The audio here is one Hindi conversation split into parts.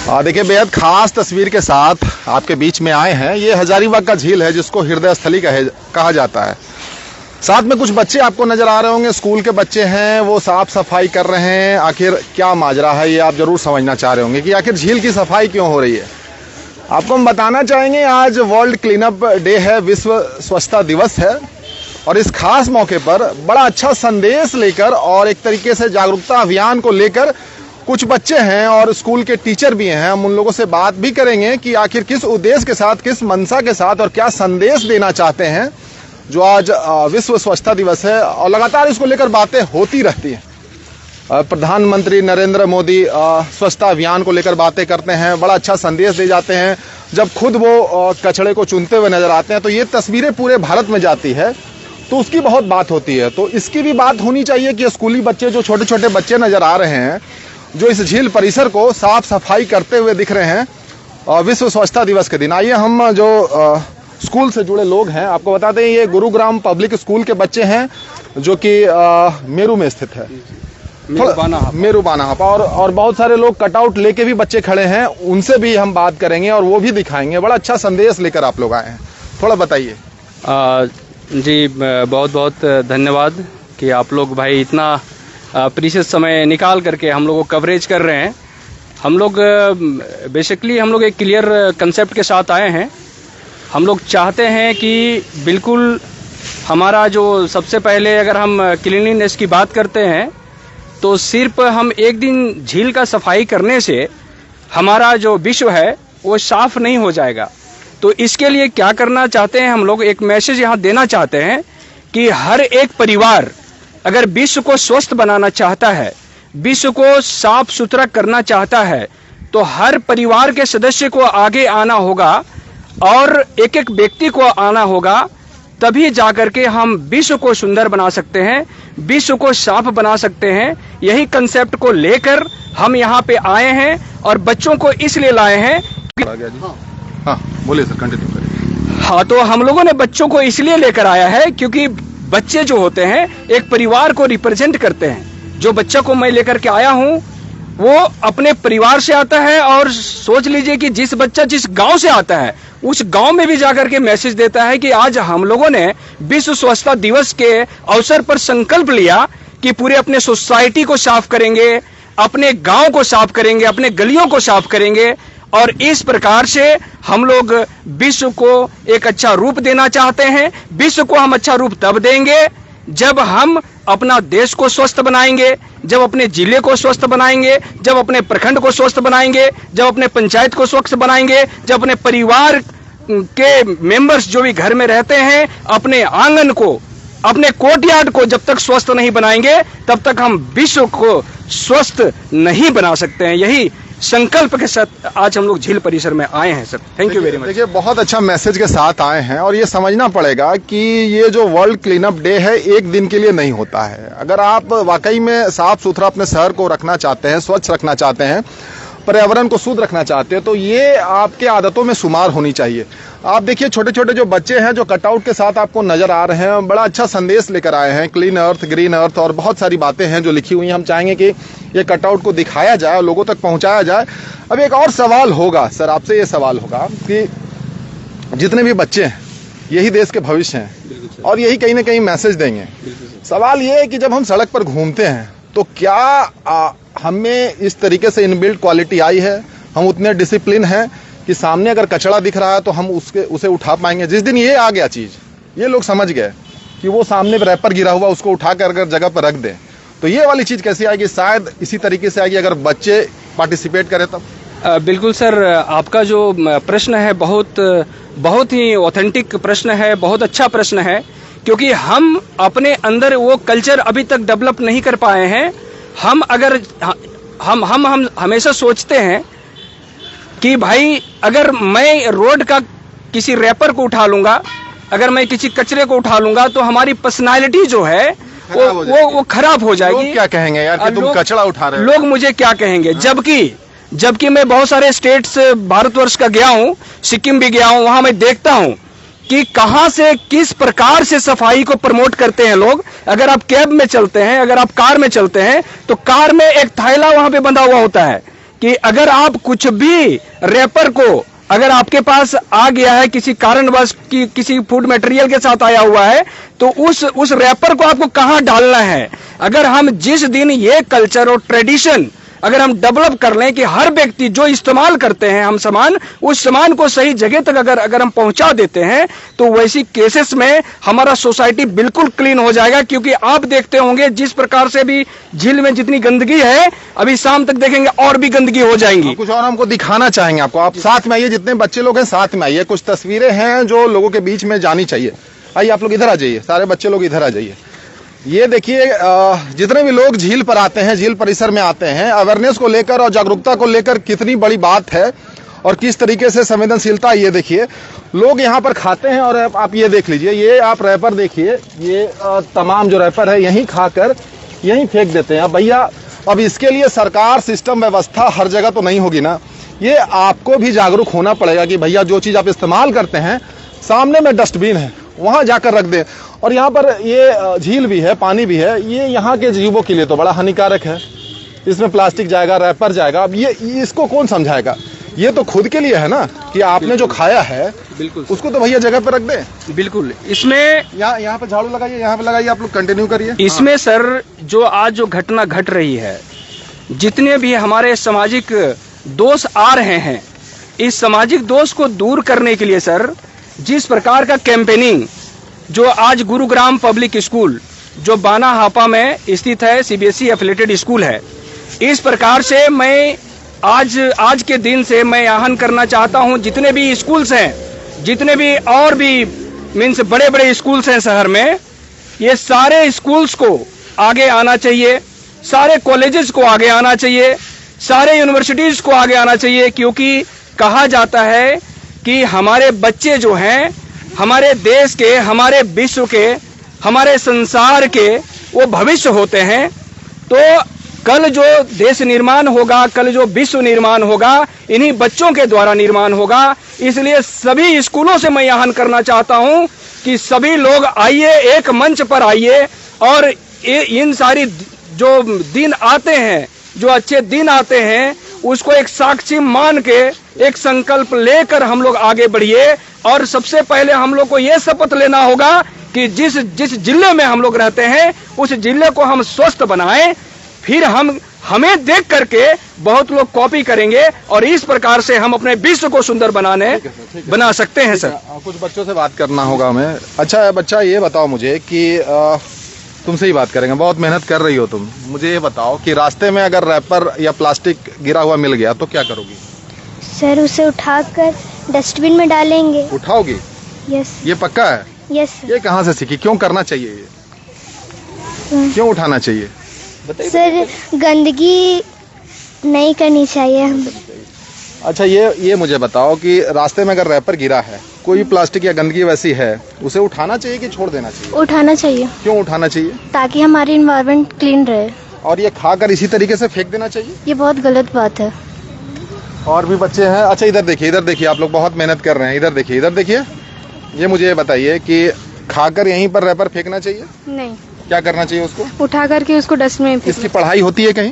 देखिए, बेहद खास तस्वीर के साथ आपके बीच में आए हैं। ये हजारीबाग का झील है जिसको हृदय स्थली कहा जाता है। साथ में कुछ बच्चे आपको नजर आ रहे होंगे, स्कूल के बच्चे हैं, वो साफ सफाई कर रहे हैं। आखिर क्या माजरा है ये आप जरूर समझना चाह रहे होंगे कि आखिर झील की सफाई क्यों हो रही है। आपको हम बताना चाहेंगे, आज वर्ल्ड क्लीन अप डे है, विश्व स्वच्छता दिवस है। और इस खास मौके पर बड़ा अच्छा संदेश लेकर और एक तरीके से जागरूकता अभियान को लेकर कुछ बच्चे हैं और स्कूल के टीचर भी हैं। हम उन लोगों से बात भी करेंगे कि आखिर किस उद्देश्य के साथ, किस मंशा के साथ और क्या संदेश देना चाहते हैं जो आज विश्व स्वच्छता दिवस है। और लगातार इसको लेकर बातें होती रहती हैं। प्रधानमंत्री नरेंद्र मोदी स्वच्छता अभियान को लेकर बातें करते हैं, बड़ा अच्छा संदेश दे जाते हैं। जब खुद वो कचड़े को चुनते हुए नजर आते हैं तो ये तस्वीरें पूरे भारत में जाती है, तो उसकी बहुत बात होती है। तो इसकी भी बात होनी चाहिए कि स्कूली बच्चे, जो छोटे छोटे बच्चे नजर आ रहे हैं, जो इस झील परिसर को साफ सफाई करते हुए दिख रहे हैं विश्व स्वच्छता दिवस के दिन। आइए हम जो स्कूल से जुड़े लोग हैं आपको बताते हैं, ये गुरुग्राम पब्लिक स्कूल के बच्चे हैं जो कि मेरू में स्थित है, मेरू बानाहापा। और बहुत सारे लोग कटआउट लेके भी बच्चे खड़े हैं, उनसे भी हम बात करेंगे और वो भी दिखाएंगे। बड़ा अच्छा संदेश लेकर आप लोग आए हैं, थोड़ा बताइए। जी बहुत बहुत धन्यवाद कि आप लोग भाई इतना प्रीशियस समय निकाल करके हम लोग को कवरेज कर रहे हैं। हम लोग बेसिकली हम लोग एक क्लियर कंसेप्ट के साथ आए हैं। हम लोग चाहते हैं कि बिल्कुल हमारा जो सबसे पहले अगर हम क्लीनलीनेस की बात करते हैं तो सिर्फ हम एक दिन झील का सफाई करने से हमारा जो विश्व है वो साफ नहीं हो जाएगा। तो इसके लिए क्या करना चाहते हैं, हम लोग एक मैसेज यहाँ देना चाहते हैं कि हर एक परिवार अगर विश्व को स्वस्थ बनाना चाहता है, विश्व को साफ सुथरा करना चाहता है, तो हर परिवार के सदस्य को आगे आना होगा और एक एक व्यक्ति को आना होगा। तभी जाकर के हम विश्व को सुंदर बना सकते हैं, विश्व को साफ बना सकते हैं। यही कंसेप्ट को लेकर हम यहाँ पे आए हैं और बच्चों को इसलिए लाए हैं। हाँ बोलिए सर, कंटिन्यू करिए। हाँ, तो हम लोगों ने बच्चों को इसलिए लेकर आया है क्योंकि बच्चे जो होते हैं एक परिवार को रिप्रेजेंट करते हैं। जो बच्चा को मैं लेकर के आया हूँ वो अपने परिवार से आता है और सोच लीजिए कि जिस बच्चा जिस गांव से आता है उस गांव में भी जाकर के मैसेज देता है कि आज हम लोगों ने विश्व स्वच्छता दिवस के अवसर पर संकल्प लिया कि पूरे अपने सोसाइटी को साफ करेंगे, अपने गांव को साफ करेंगे, अपने गलियों को साफ करेंगे। और इस प्रकार से हम लोग विश्व को एक अच्छा रूप देना चाहते हैं। विश्व को हम अच्छा रूप तब देंगे जब हम अपना देश को स्वस्थ बनाएंगे, जब अपने जिले को स्वस्थ बनाएंगे, जब अपने प्रखंड को स्वस्थ बनाएंगे, जब अपने पंचायत को स्वच्छ बनाएंगे, जब अपने परिवार के मेंबर्स जो भी घर में रहते हैं अपने आंगन को, अपने कोर्टयार्ड को जब तक स्वस्थ नहीं बनाएंगे तब तक हम विश्व को स्वस्थ नहीं बना सकते हैं। यही संकल्प के साथ आज हम लोग झील परिसर में आए हैं sir. Thank you very much. देखिए, बहुत अच्छा मैसेज के साथ आए हैं और ये समझना पड़ेगा कि ये जो वर्ल्ड क्लीन अप डे है एक दिन के लिए नहीं होता है। अगर आप वाकई में साफ सुथरा अपने शहर को रखना चाहते हैं, स्वच्छ रखना चाहते हैं, पर्यावरण को शुद्ध रखना चाहते हैं, तो ये आपके आदतों में शुमार होनी चाहिए। आप देखिए, छोटे छोटे जो बच्चे हैं जो कटआउट के साथ आपको नजर आ रहे हैं, बड़ा अच्छा संदेश लेकर आए हैं। क्लीन अर्थ, ग्रीन अर्थ और बहुत सारी बातें हैं जो लिखी हुई हैं। हम चाहेंगे कि ये कटआउट को दिखाया जाए और लोगों तक पहुंचाया जाए। अब एक और सवाल होगा सर, आपसे ये सवाल होगा कि जितने भी बच्चे हैं यही देश के भविष्य हैं और यही कहीं ना कहीं मैसेज देंगे। सवाल ये है कि जब हम सड़क पर घूमते हैं तो क्या हमें इस तरीके से इनबिल्ट क्वालिटी आई है, हम उतने डिसिप्लिन हैं कि सामने अगर कचरा दिख रहा है तो हम उसे उठा पाएंगे। जिस दिन ये आ गया चीज, ये लोग समझ गए कि वो सामने रैपर गिरा हुआ उसको उठा कर अगर जगह पर रख दें तो ये वाली चीज कैसे आएगी? शायद इसी तरीके से आएगी अगर बच्चे पार्टिसिपेट करें तब। बिल्कुल सर, आपका जो प्रश्न है बहुत ही ऑथेंटिक प्रश्न है, बहुत अच्छा प्रश्न है, क्योंकि हम अपने अंदर वो कल्चर अभी तक डेवलप नहीं कर पाए हैं। हम हमेशा सोचते हैं कि भाई अगर मैं रोड का किसी रैपर को उठा लूंगा, अगर मैं किसी कचरे को उठा लूंगा तो हमारी पर्सनालिटी जो है वो खराब हो जाएगी। लोग क्या कहेंगे यार कि तुम कचरा उठा रहे हो? लोग मुझे क्या कहेंगे? जबकि मैं बहुत सारे स्टेट्स भारतवर्ष का गया हूँ, सिक्किम भी गया हूँ, वहां मैं देखता हूँ कि कहां से किस प्रकार से सफाई को प्रमोट करते हैं लोग। अगर आप कैब में चलते हैं, अगर आप कार में चलते हैं तो कार में एक थैला वहां पे बंधा हुआ होता है कि अगर आप कुछ भी रैपर को, अगर आपके पास आ गया है किसी कारणवश कि किसी फूड मटेरियल के साथ आया हुआ है, तो उस रैपर को आपको कहां डालना है। अगर हम जिस दिन ये कल्चर और ट्रेडिशन अगर हम डेवलप कर लें कि हर व्यक्ति जो इस्तेमाल करते हैं हम सामान, उस सामान को सही जगह तक अगर हम पहुंचा देते हैं, तो वैसी केसेस में हमारा सोसाइटी बिल्कुल क्लीन हो जाएगा। क्योंकि आप देखते होंगे जिस प्रकार से भी झील में जितनी गंदगी है, अभी शाम तक देखेंगे और भी गंदगी हो जाएंगी। कुछ और हमको दिखाना चाहेंगे आपको, आप साथ में आइए, जितने बच्चे लोग हैं साथ में आइए। कुछ तस्वीरें हैं जो लोगों के बीच में जानी चाहिए। आइए आप लोग इधर आ जाइए, सारे बच्चे लोग इधर आ जाइए। ये देखिए, जितने भी लोग झील पर आते हैं, झील परिसर में आते हैं, अवेयरनेस को लेकर और जागरूकता को लेकर कितनी बड़ी बात है और किस तरीके से संवेदनशीलता। ये देखिए, लोग यहाँ पर खाते हैं और आप ये देख लीजिए, ये आप रैपर देखिए, ये तमाम जो रैपर है यहीं खाकर यहीं फेंक देते हैं। अब भैया, अब इसके लिए सरकार, सिस्टम, व्यवस्था हर जगह तो नहीं होगी ना। ये आपको भी जागरूक होना पड़ेगा कि भैया जो चीज़ आप इस्तेमाल करते हैं, सामने में डस्टबिन है, वहां जाकर रख दें। और यहाँ पर ये झील भी है, पानी भी है, ये यहाँ के जीवों के लिए तो बड़ा हानिकारक है। इसमें प्लास्टिक जाएगा, रैपर जाएगा। अब ये इसको कौन समझाएगा? ये तो खुद के लिए है ना कि आपने जो खाया है बिल्कुल उसको तो भैया जगह पे रख दें। बिल्कुल। इसमें यहाँ पे झाड़ू लगाइए, यहाँ पे लगाइए, आप लोग कंटिन्यू करिए। इसमें सर, जो आज जो घटना घट रही है, जितने भी हमारे सामाजिक दोष आ रहे हैं, इस सामाजिक दोष को दूर करने के लिए सर, जिस प्रकार का कैंपेनिंग जो आज गुरुग्राम पब्लिक स्कूल जो बाना हापा में स्थित है, सीबीएसई एफिलेटेड स्कूल है, इस प्रकार से मैं आज के दिन से मैं आह्वान करना चाहता हूं, जितने भी स्कूल्स हैं, जितने भी और भी मीन्स बड़े बड़े स्कूल्स हैं शहर में, ये सारे स्कूल्स को आगे आना चाहिए, सारे कॉलेजेस को आगे आना चाहिए, सारे यूनिवर्सिटीज को आगे आना चाहिए। क्योंकि कहा जाता है कि हमारे बच्चे जो हैं, हमारे देश के, हमारे विश्व के, हमारे संसार के वो भविष्य होते हैं। तो कल जो देश निर्माण होगा, कल जो विश्व निर्माण होगा, इन्हीं बच्चों के द्वारा निर्माण होगा। इसलिए सभी स्कूलों से मैं आह्वान करना चाहता हूं कि सभी लोग आइए, एक मंच पर आइए और इन सारी जो दिन आते हैं, जो अच्छे दिन आते हैं, उसको एक साक्षी मान के, एक संकल्प लेकर हम लोग आगे बढ़िए। और सबसे पहले हम लोग को यह शपथ लेना होगा कि जिस जिले में हम लोग रहते हैं, उस जिले को हम स्वस्थ बनाएं। फिर हमें देख करके बहुत लोग कॉपी करेंगे और इस प्रकार से हम अपने विश्व को सुंदर बना सकते हैं सर। कुछ बच्चों से बात करना होगा हमें। अच्छा बच्चा, ये बताओ मुझे कि तुमसे ही बात करेंगे, बहुत मेहनत कर रही हो तुम। मुझे ये बताओ कि रास्ते में अगर रैपर या प्लास्टिक गिरा हुआ मिल गया तो क्या करोगी? सर, उसे उठाकर डस्टबिन में डालेंगे। उठाओगी? यस। ये पक्का है? Yes sir. ये कहाँ से सीखी? क्यों करना चाहिए ये? क्यों उठाना चाहिए? सर, गंदगी नहीं करनी चाहिए हम। अच्छा, ये मुझे बताओ कि रास्ते में अगर रैपर गिरा है, कोई प्लास्टिक या गंदगी वैसी है, उसे उठाना चाहिए कि छोड़ देना चाहिए? उठाना चाहिए। क्यों उठाना चाहिए? ताकि हमारी इन्वायरमेंट क्लीन रहे। और ये खाकर इसी तरीके से फेंक देना चाहिए? ये बहुत गलत बात है। और भी बच्चे हैं। अच्छा, इधर देखिए, आप लोग बहुत मेहनत कर रहे हैं। इधर देखिए। ये मुझे ये बताइए कि खाकर यहीं पर रैपर फेंकना चाहिए? नहीं। क्या करना चाहिए उसको? उठा करके उसको डस्टबिन में। इसकी पढ़ाई होती है कहीं?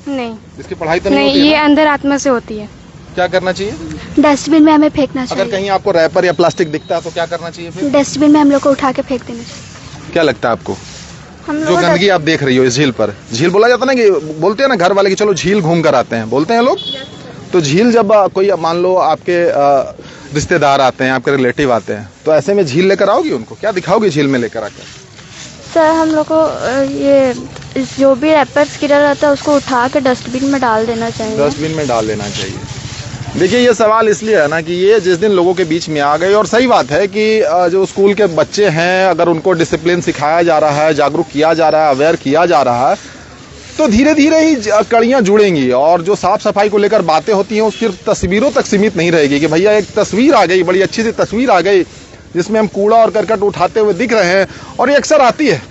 नहीं। इसकी पढ़ाई तो नहीं होती ये है ना? अंदर आत्मा से होती है। क्या करना चाहिए? डस्टबिन में हमें फेंकना चाहिए। अगर कहीं आपको रैपर या प्लास्टिक दिखता है तो क्या करना चाहिए फिर? डस्टबिन में हम लोग को उठा के फेंक देना चाहिए। क्या लगता है आपको? हम जो गंदगी आप देख रही हो इस झील पर, झील बोला जाता ना, कि बोलते हैं ना घर वाले कि चलो झील घूम कर आते हैं, बोलते हैं लोग। तो झील जब कोई मान लो आपके रिश्तेदार आते हैं, आपके रिलेटिव आते हैं, तो ऐसे में झील लेकर आओगी उनको? क्या दिखाओगी झील में लेकर आकर? सर, हम लोग को ये जो भी रैपर्स गिरा रहता है उसको उठा के डस्टबिन में डाल देना चाहिए। डस्टबिन में डाल देना चाहिए। देखिए, ये सवाल इसलिए है ना कि ये जिस दिन लोगों के बीच में आ गए, और सही बात है कि जो स्कूल के बच्चे हैं, अगर उनको डिसिप्लिन सिखाया जा रहा है, जागरूक किया जा रहा है, अवेयर किया जा रहा है, तो धीरे धीरे ही कड़ियाँ जुड़ेंगी। और जो साफ सफाई को लेकर बातें होती हैं वो सिर्फ तस्वीरों तक सीमित नहीं रहेगी कि भैया एक तस्वीर आ गई, बड़ी अच्छी सी तस्वीर आ गई जिसमें हम कूड़ा और करकट उठाते हुए दिख रहे हैं। और ये अक्सर आती है,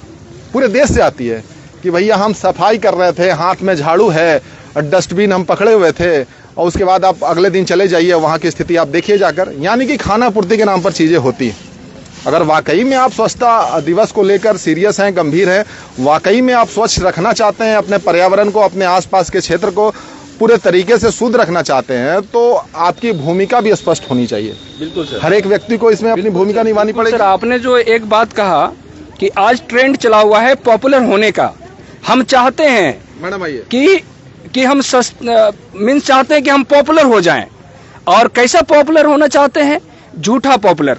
पूरे देश से आती है कि भैया हम सफाई कर रहे थे, हाथ में झाड़ू है, डस्टबिन हम पकड़े हुए थे, और उसके बाद आप अगले दिन चले जाइए, वहाँ की स्थिति आप देखिए जाकर। यानी कि खाना पूर्ति के नाम पर चीज़ें होती हैं। अगर वाकई में आप स्वच्छता दिवस को लेकर सीरियस हैं, गंभीर हैं, वाकई में आप स्वच्छ रखना चाहते हैं अपने पर्यावरण को, अपने आसपास के क्षेत्र को, पूरे तरीके से शुद्ध रखना चाहते हैं तो आपकी भूमिका भी स्पष्ट होनी चाहिए। बिल्कुल सर, हर एक व्यक्ति को इसमें अपनी भूमिका निभानी पड़ेगी। सर आपने जो एक बात कहा कि आज ट्रेंड चला हुआ है पॉपुलर होने का, हम चाहते हैं मैडम आइए कि हम मीन्स चाहते हैं कि हम पॉपुलर हो जाएं। और कैसा पॉपुलर होना चाहते हैं? झूठा पॉपुलर।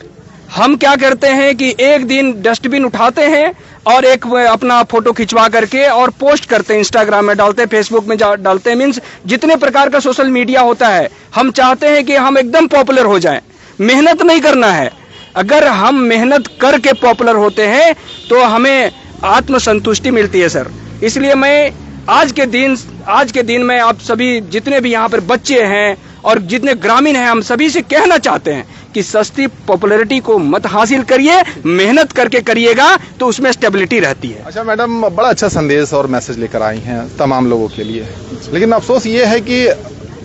हम क्या करते हैं कि एक दिन डस्टबिन उठाते हैं और एक अपना फोटो खिंचवा करके और पोस्ट करते हैं, इंस्टाग्राम में डालते हैं, फेसबुक में डालते हैं, मीन्स जितने प्रकार का सोशल मीडिया होता है। हम चाहते हैं कि हम एकदम पॉपुलर हो जाएं। मेहनत नहीं करना है। अगर हम मेहनत करके पॉपुलर होते हैं तो हमें आत्मसंतुष्टि मिलती है सर। इसलिए मैं आज के दिन में आप सभी जितने भी यहाँ पर बच्चे हैं और जितने ग्रामीण हैं, हम सभी से कहना चाहते हैं कि सस्ती पॉपुलैरिटी को मत हासिल करिए, मेहनत करके करिएगा तो उसमें स्टेबिलिटी रहती है। अच्छा मैडम, बड़ा अच्छा संदेश और मैसेज लेकर आई हैं तमाम लोगों के लिए, लेकिन अफसोस ये है कि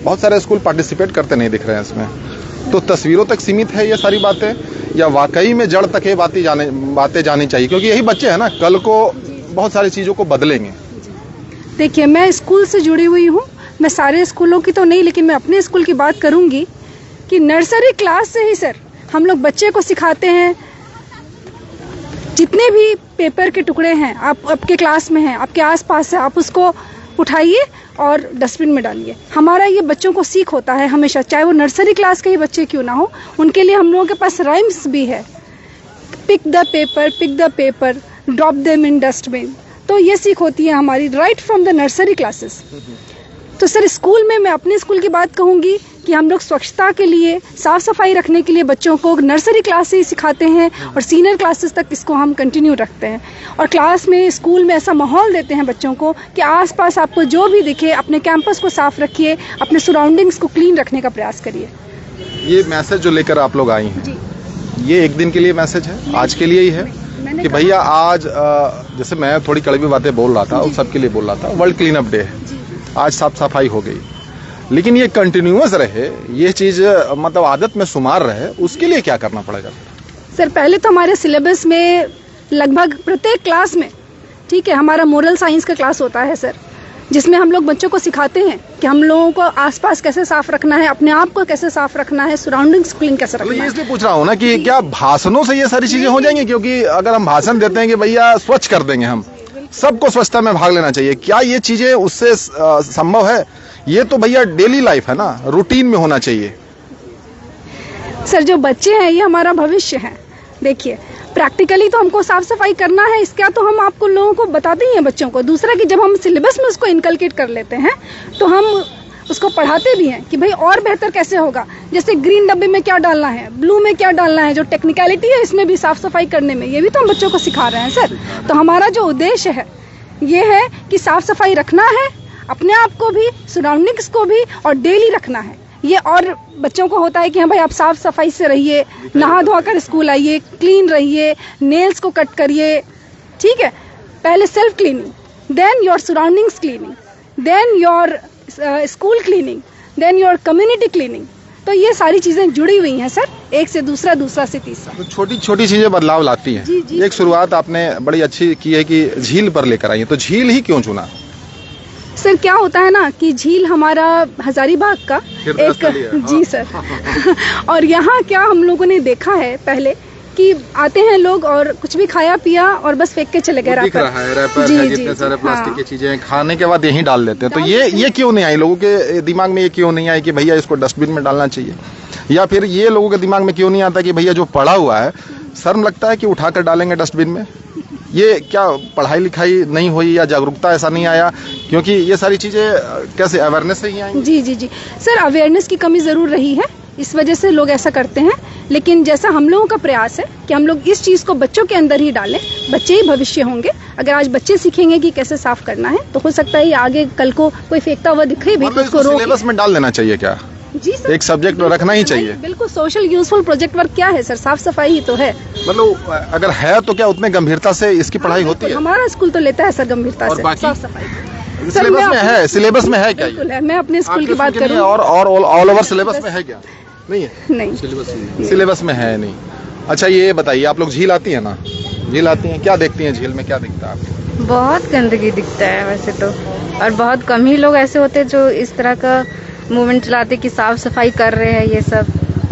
बहुत सारे स्कूल पार्टिसिपेट करते नहीं दिख रहे हैं इसमें। तो तस्वीरों तक सीमित है ये सारी बातें या वाकई में जड़ तक ये बातें जानी चाहिए? क्योंकि यही बच्चे हैं ना, कल को बहुत सारी चीज़ों को बदलेंगे। देखिए, मैं स्कूल से जुड़ी हुई हूँ। मैं सारे स्कूलों की तो नहीं, लेकिन मैं अपने स्कूल की बात करूंगी कि नर्सरी क्लास से ही सर हम लोग बच्चे को सिखाते हैं, जितने भी पेपर के टुकड़े हैं आप आपके क्लास में हैं, आपके आसपास है, आप उसको उठाइए और डस्टबिन में डालिए। हमारा ये बच्चों को सीख होता है हमेशा, चाहे वो नर्सरी क्लास के ही बच्चे क्यों ना हो। उनके लिए हम लोगों के पास राइम्स भी है, pick the paper, drop them in dustbin. तो ये सीख होती है हमारी right from the nursery classes. तो सर स्कूल में मैं अपने स्कूल की बात कहूँगी कि हम लोग स्वच्छता के लिए, साफ सफाई रखने के लिए बच्चों को नर्सरी क्लास से ही सिखाते हैं और सीनियर क्लासेस तक इसको हम कंटिन्यू रखते हैं। और क्लास में, स्कूल में ऐसा माहौल देते हैं बच्चों को कि आसपास आपको जो भी दिखे, अपने कैंपस को साफ रखिए, अपने सराउंडिंग्स को क्लीन रखने का प्रयास करिए। ये मैसेज जो लेकर आप लोग आई हैं जी, ये एक दिन के लिए मैसेज है, आज के लिए ही है कि भैया आज जैसे मैं थोड़ी कड़वी बातें बोल रहा था, उस सबके लिए बोल रहा था, वर्ल्ड क्लीन अप डे है, आज साफ सफाई हो गई, लेकिन ये कंटिन्यूअस रहे, ये चीज मतलब आदत में शुमार रहे, उसके लिए क्या करना पड़ेगा? सर पहले तो हमारे सिलेबस में लगभग प्रत्येक क्लास में, ठीक है, हमारा मोरल साइंस का क्लास होता है सर, जिसमें हम लोग बच्चों को सिखाते हैं कि हम लोगों को आसपास कैसे साफ रखना है, अपने आप को कैसे साफ रखना है, सराउंडिंग्स क्लीन कैसे रखना है। इसलिए पूछ रहा हूँ ना कि क्या भाषणों से ये सारी चीजें हो जाएंगी? क्योंकि अगर हम भाषण देते हैं कि भैया स्वच्छ कर देंगे, हम सबको स्वच्छता में भाग लेना चाहिए, क्या ये चीजें उससे संभव है? ये तो भैया डेली लाइफ है ना, रूटीन में होना चाहिए। सर जो बच्चे हैं ये हमारा भविष्य है। देखिए, प्रैक्टिकली तो हमको साफ सफाई करना है, इसका तो हम आपको लोगों को बताते ही हैं बच्चों को। दूसरा कि जब हम सिलेबस में उसको इनकलकेट कर लेते हैं तो हम उसको पढ़ाते भी हैं कि भाई और बेहतर कैसे होगा, जैसे ग्रीन डब्बे में क्या डालना है, ब्लू में क्या डालना है, जो टेक्निकलिटी है इसमें भी साफ सफाई करने में, ये भी तो हम बच्चों को सिखा रहे हैं सर। तो हमारा जो उद्देश्य है ये है कि साफ सफाई रखना है, अपने आप को भी, सराउंडिंग्स को भी, और डेली रखना है ये। और बच्चों को होता है कि हाँ भाई आप साफ सफाई से रहिए, नहा धोआ कर स्कूल आइए, क्लीन रहिए, नेल्स को कट करिए, ठीक है। पहले self cleaning, then your surroundings cleaning, then your school cleaning, then your community cleaning. तो ये सारी चीजें जुड़ी हुई हैं सर, एक से दूसरा, दूसरा से तीसरा। तो छोटी छोटी चीजें बदलाव लाती हैं। जी, जी। एक शुरुआत आपने बड़ी अच्छी की है कि झील पर लेकर आई है, तो झील ही क्यों चुना? सर क्या होता है ना कि झील हमारा हजारीबाग का एक, जी सर और यहाँ क्या हम लोगों ने देखा है पहले कि आते हैं लोग और कुछ भी खाया पिया और बस फेंक के चले गए रैपर है, जितने सारे प्लास्टिक की चीजें खाने के बाद यहीं डाल देते हैं। तो ये क्यों नहीं आई लोगों के दिमाग में? ये क्यों नहीं आई कि भैया इसको डस्टबिन में डालना चाहिए? या फिर ये लोगों के दिमाग में क्यों नहीं आता कि भैया जो पड़ा हुआ है, शर्म लगता है कि उठाकर डालेंगे डस्टबिन में? ये क्या पढ़ाई लिखाई नहीं हुई या जागरूकता ऐसा नहीं आया? क्योंकि ये सारी चीजें कैसे अवेयरनेस से ही आएंगी? जी जी जी सर, अवेयरनेस की कमी जरूर रही है, इस वजह से लोग ऐसा करते हैं। लेकिन जैसा हम लोगों का प्रयास है कि हम लोग इस चीज को बच्चों के अंदर ही डालें, बच्चे ही भविष्य होंगे। अगर आज बच्चे सीखेंगे कि कैसे साफ करना है तो हो सकता है ये आगे कल को कोई फेंकता हुआ दिखे भी तो उसको रोक। सिलेबस में डाल देना चाहिए क्या? जी सर, एक सब्जेक्ट रखना ही चाहिए। बिल्कुल, सोशल यूजफुल प्रोजेक्ट वर्क क्या है सर? साफ सफाई ही तो है। मतलब अगर है तो क्या उतने गंभीरता से इसकी पढ़ाई होती है? हमारा स्कूल तो लेता है सर गंभीरता से साफ सफाई। सिलेबस में है, सिलेबस में है क्या? बिल्कुल है, मैं अपने स्कूल की बात कर रही हूँ। और ऑल ओवर सिलेबस में है क्या? नहीं है, नहीं सिलेबस में है नहीं। अच्छा ये बताइए, आप लोग झील आती है ना? झील आती हैं, क्या देखती हैं झील में? क्या दिखता है आपको? बहुत गंदगी दिखता है वैसे तो, और बहुत कम ही लोग ऐसे होते हैं जो इस तरह का मूवमेंट चलाते कि साफ सफाई कर रहे हैं ये सब।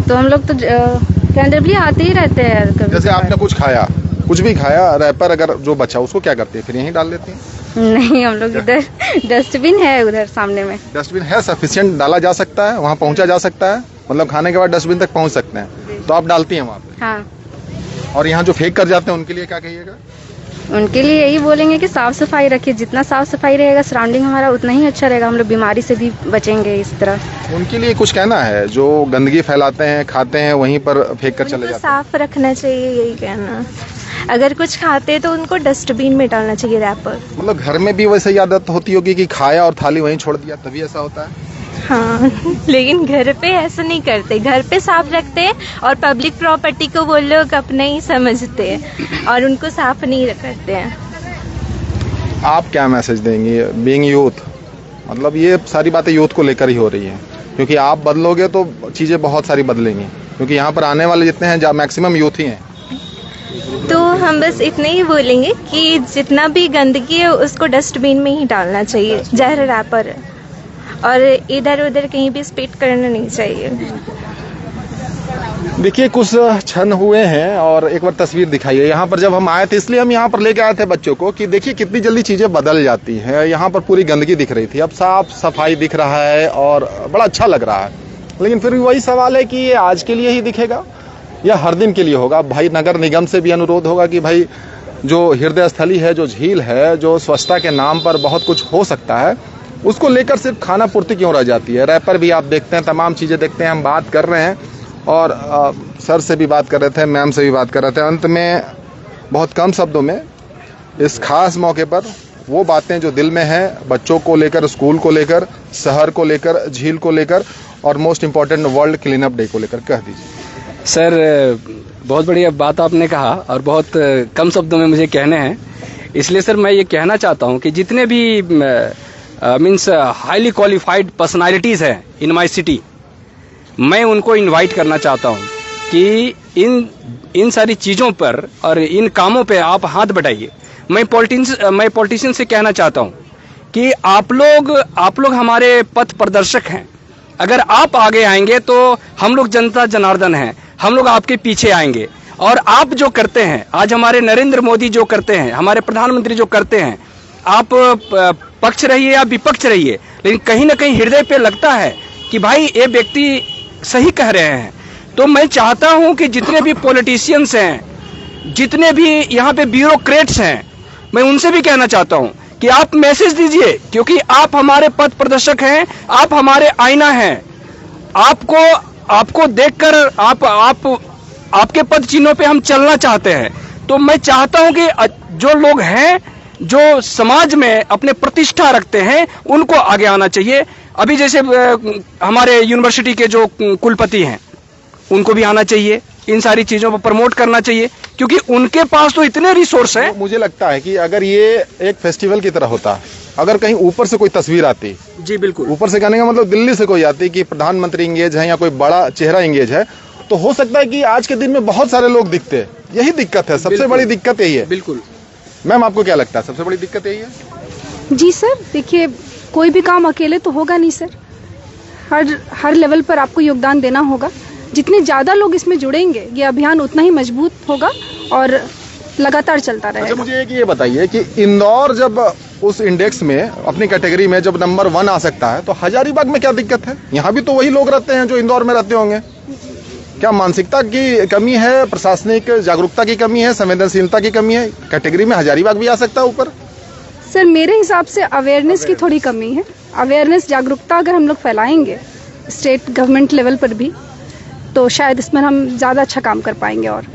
तो हम लोग तो कैंडमली आते ही रहते हैं कभी। जैसे आपने कुछ खाया, कुछ भी खाया, रैपर अगर जो बचा उसको क्या करते हैं, फिर यहीं डाल देते हैं? नहीं, हम लोग इधर डस्टबिन है उधर सामने में। डस्टबिन है सफिशिएंट, डाला जा सकता है, वहाँ पहुँचा जा सकता है, मतलब खाने के बाद डस्टबिन तक पहुँच सकते हैं, तो आप डालती हैं वहाँ पे। हाँ, और यहाँ जो फेंक कर जाते हैं उनके लिए क्या कहिएगा? उनके लिए यही बोलेंगे कि साफ सफाई रखिए, जितना साफ सफाई रहेगा सराउंडिंग हमारा उतना ही अच्छा रहेगा, हम लोग बीमारी से भी बचेंगे इस तरह। उनके लिए कुछ कहना है जो गंदगी फैलाते हैं, खाते हैं, वहीं पर फेंक कर चले जाते हैं? साफ रखना चाहिए, यही कहना। अगर कुछ खाते हैं तो उनको डस्टबिन में डालना चाहिए रैपर। मतलब घर में भी वैसे ही आदत होती होगी कि खाया और थाली वहीं छोड़ दिया, तभी ऐसा होता है? हाँ, लेकिन घर पे ऐसा नहीं करते, घर पे साफ रखते हैं और पब्लिक प्रॉपर्टी को वो लोग अपना ही समझते हैं और उनको साफ नहीं करते हैं। आप क्या मैसेज देंगे बीइंग यूथ? मतलब ये सारी बातें यूथ को लेकर ही हो रही है, क्योंकि आप बदलोगे तो चीज़ें बहुत सारी बदलेंगी, क्योंकि यहाँ पर आने वाले जितने हैं मैक्सिमम यूथ ही हैं। तो हम बस इतने ही बोलेंगे कि जितना भी गंदगी है उसको डस्टबिन में ही डालना चाहिए, जहर रैपर, और इधर उधर कहीं भी स्पिट करना नहीं चाहिए। देखिए कुछ क्षण हुए हैं और एक बार तस्वीर दिखाइए। यहाँ पर जब हम आए थे, इसलिए हम यहाँ पर लेके आए थे बच्चों को कि देखिए कितनी जल्दी चीज़ें बदल जाती हैं। यहाँ पर पूरी गंदगी दिख रही थी, अब साफ सफाई दिख रहा है और बड़ा अच्छा लग रहा है। लेकिन फिर भी वही सवाल है कि ये आज के लिए ही दिखेगा या हर दिन के लिए होगा? भाई नगर निगम से भी अनुरोध होगा कि भाई जो हृदय स्थली है, जो झील है, जो स्वच्छता के नाम पर बहुत कुछ हो सकता है, उसको लेकर सिर्फ खाना पूर्ति क्यों रह जाती है? रैपर भी आप देखते हैं, तमाम चीज़ें देखते हैं, हम बात कर रहे हैं और सर से भी बात कर रहे थे, मैम से भी बात कर रहे थे। अंत में बहुत कम शब्दों में इस खास मौके पर वो बातें जो दिल में हैं, बच्चों को लेकर, स्कूल को लेकर, शहर को लेकर, झील को लेकर और most important world clean up day को लेकर कह दीजिए। सर, बहुत बढ़िया बात आपने कहा और बहुत कम शब्दों में मुझे कहने हैं। इसलिए सर मैं ये कहना चाहता हूँ कि जितने भी मीन्स हाईली क्वालिफाइड पर्सनालिटीज़ हैं इन माय सिटी, मैं उनको इनवाइट करना चाहता हूँ कि इन सारी चीज़ों पर और इन कामों पे आप हाथ बढ़ाइए। मैं पॉलिटिशियन से कहना चाहता हूँ कि आप लोग हमारे पथ प्रदर्शक हैं। अगर आप आगे आएंगे तो हम लोग जनता जनार्दन हैं, हम लोग आपके पीछे आएंगे। और आप जो करते हैं, आज हमारे नरेंद्र मोदी जो करते हैं, हमारे प्रधानमंत्री जो करते हैं, आप पक्ष रहिए या विपक्ष रहिए, लेकिन कहीं ना कहीं हृदय पे लगता है कि भाई ये व्यक्ति सही कह रहे हैं। तो मैं चाहता हूं कि जितने भी पॉलिटिशियंस हैं, जितने भी यहाँ पे ब्यूरोक्रेट्स हैं, मैं उनसे भी कहना चाहता हूं कि आप मैसेज दीजिए, क्योंकि आप हमारे पथ प्रदर्शक हैं, आप हमारे आईना हैं। आपको देखकर आपके पद चिन्हों पे हम चलना चाहते हैं। तो मैं चाहता हूं कि जो लोग हैं, जो समाज में अपने प्रतिष्ठा रखते हैं, उनको आगे आना चाहिए। अभी जैसे हमारे यूनिवर्सिटी के जो कुलपति हैं, उनको भी आना चाहिए, इन सारी चीजों पर प्रमोट करना चाहिए, क्योंकि उनके पास तो इतने रिसोर्स हैं। मुझे लगता है कि अगर ये एक फेस्टिवल की तरह होता, अगर कहीं ऊपर से कोई तस्वीर आती, जी बिल्कुल, ऊपर से कहने का मतलब दिल्ली से कोई आती कि प्रधानमंत्री इंगेज है या कोई बड़ा चेहरा इंगेज है, तो हो सकता है कि आज के दिन में बहुत सारे लोग दिखते। यही दिक्कत है, सबसे बड़ी दिक्कत यही है। बिल्कुल मैम, आपको क्या लगता है सबसे बड़ी दिक्कत यही है? जी सर, देखिए कोई भी काम अकेले तो होगा नहीं सर, हर लेवल पर आपको योगदान देना होगा। जितने ज़्यादा लोग इसमें जुड़ेंगे, ये अभियान उतना ही मजबूत होगा और लगातार चलता रहेगा। अच्छा, मुझे एक ये बताइए कि इंदौर जब उस इंडेक्स में अपनी कैटेगरी में जब नंबर 1 आ सकता है, तो हजारीबाग में क्या दिक्कत है? यहाँ भी तो वही लोग रहते हैं जो इंदौर में रहते होंगे। क्या मानसिकता की कमी है, प्रशासनिक जागरूकता की कमी है, संवेदनशीलता की कमी है? कैटेगरी में हजारीबाग भी आ सकता है ऊपर। सर मेरे हिसाब से अवेयरनेस की थोड़ी कमी है। अवेयरनेस, जागरूकता अगर हम लोग फैलाएंगे स्टेट गवर्नमेंट लेवल पर भी, तो शायद इसमें हम ज़्यादा अच्छा काम कर पाएंगे। और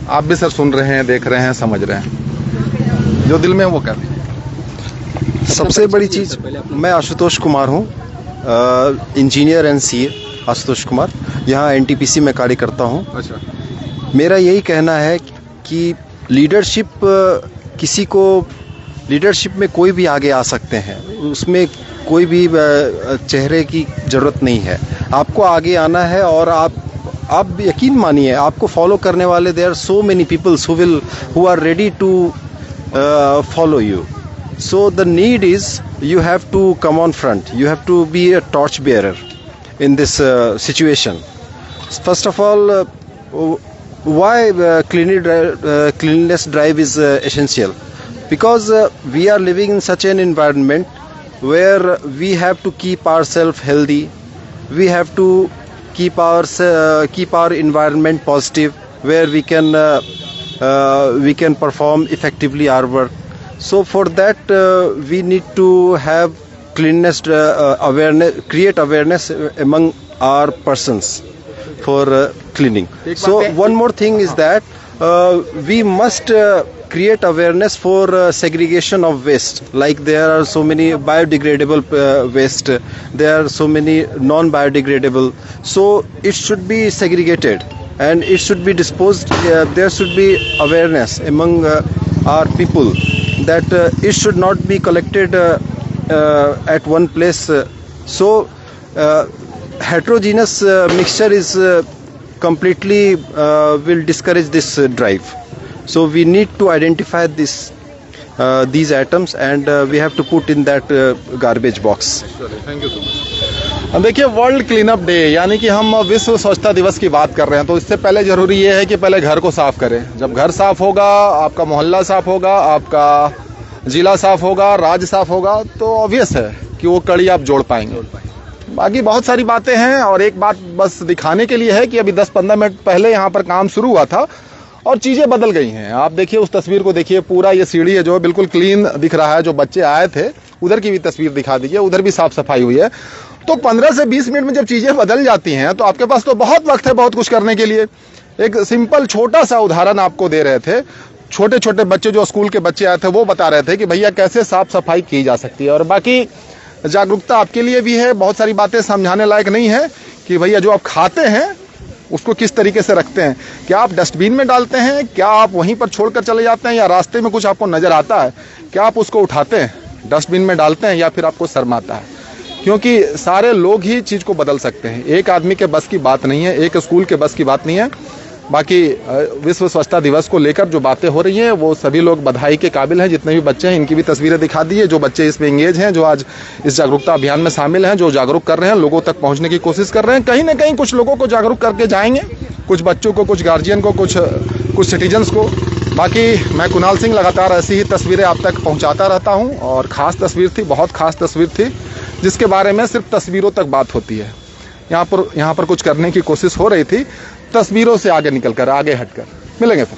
आप भी सर सुन रहे हैं, देख रहे हैं, समझ रहे हैं, जो दिल में है वो कर दीजिए। सबसे बड़ी चीज़, मैं आशुतोष कुमार हूँ, engineer and CA Ashutosh Kumar, यहाँ एनटीपीसी में कार्य करता हूँ। अच्छा, मेरा यही कहना है कि लीडरशिप, किसी को लीडरशिप में कोई भी आगे आ सकते हैं, उसमें कोई भी चेहरे की ज़रूरत नहीं है। आपको आगे आना है और आप यकीन मानिए, आपको फॉलो करने वाले there are so many peoples who are ready to follow you. So the need is you have to come on front. You have to be a torch bearer in this situation. First of all, why cleanliness drive is essential? Because we are living in such an environment where we have to keep ourselves healthy. We have to keep our environment positive, where we can perform effectively our work. So for that we need to have cleanliness awareness, create awareness among our persons for cleaning. So one more thing is that we must create awareness for segregation of waste. Like there are so many biodegradable waste, there are so many non-biodegradable. So it should be segregated and it should be disposed. There should be awareness among our people that it should not be collected at one place. So heterogeneous mixture is completely will discourage this drive. So we need to identify these items and we have to put in that garbage box. Thank you so much. देखिए, वर्ल्ड क्लीन अप डे यानी कि हम विश्व स्वच्छता दिवस की बात कर रहे हैं, तो इससे पहले जरूरी ये है कि पहले घर को साफ करें। जब घर साफ होगा, आपका मोहल्ला साफ होगा, आपका जिला साफ होगा, राज्य साफ होगा, तो ऑब्वियस है कि वो कड़ी आप जोड़ पाएंगे। बाकी बहुत सारी बातें हैं और एक बात बस दिखाने के लिए है कि अभी 10-15 मिनट पहले यहाँ पर काम शुरू हुआ था और चीजें बदल गई हैं। आप देखिए, उस तस्वीर को देखिए, पूरा ये सीढ़ी है जो बिल्कुल क्लीन दिख रहा है। जो बच्चे आए थे उधर की भी तस्वीर दिखा दीजिए, उधर भी साफ सफाई हुई है। तो 15 से 20 मिनट में जब चीजें बदल जाती हैं तो आपके पास तो बहुत वक्त है बहुत कुछ करने के लिए। एक सिंपल छोटा सा उदाहरण आपको दे रहे थे। छोटे छोटे बच्चे, जो स्कूल के बच्चे आए थे, वो बता रहे थे कि भैया कैसे साफ सफाई की जा सकती है। और बाकी जागरूकता आपके लिए भी है। बहुत सारी बातें समझाने लायक नहीं है कि भैया जो आप खाते हैं उसको किस तरीके से रखते हैं। क्या आप डस्टबिन में डालते हैं, क्या आप वहीं पर छोड़कर चले जाते हैं, या रास्ते में कुछ आपको नजर आता है, क्या आप उसको उठाते हैं डस्टबिन में डालते हैं, या फिर आपको शर्माता है? क्योंकि सारे लोग ही चीज को बदल सकते हैं। एक आदमी के बस की बात नहीं है, एक स्कूल के बस की बात नहीं है। बाकी विश्व स्वच्छता दिवस को लेकर जो बातें हो रही हैं वो सभी लोग बधाई के काबिल हैं। जितने भी बच्चे हैं इनकी भी तस्वीरें दिखा दी है। जो बच्चे इसमें एंगेज हैं, जो आज इस जागरूकता अभियान में शामिल हैं, जो जागरूक कर रहे हैं, लोगों तक पहुंचने की कोशिश कर रहे हैं। कहीं ना कहीं कुछ लोगों को जागरूक करके जाएंगे, कुछ बच्चों को, कुछ गार्जियन को, कुछ सिटीजन्स को। बाकी मैं कुणाल सिंह लगातार ऐसी ही तस्वीरें आप तक पहुँचाता रहता हूँ। और ख़ास तस्वीर थी, बहुत ख़ास तस्वीर थी, जिसके बारे में सिर्फ तस्वीरों तक बात होती है। यहाँ पर कुछ करने की कोशिश हो रही थी, तस्वीरों से आगे निकलकर, आगे हटकर। मिलेंगे फिर।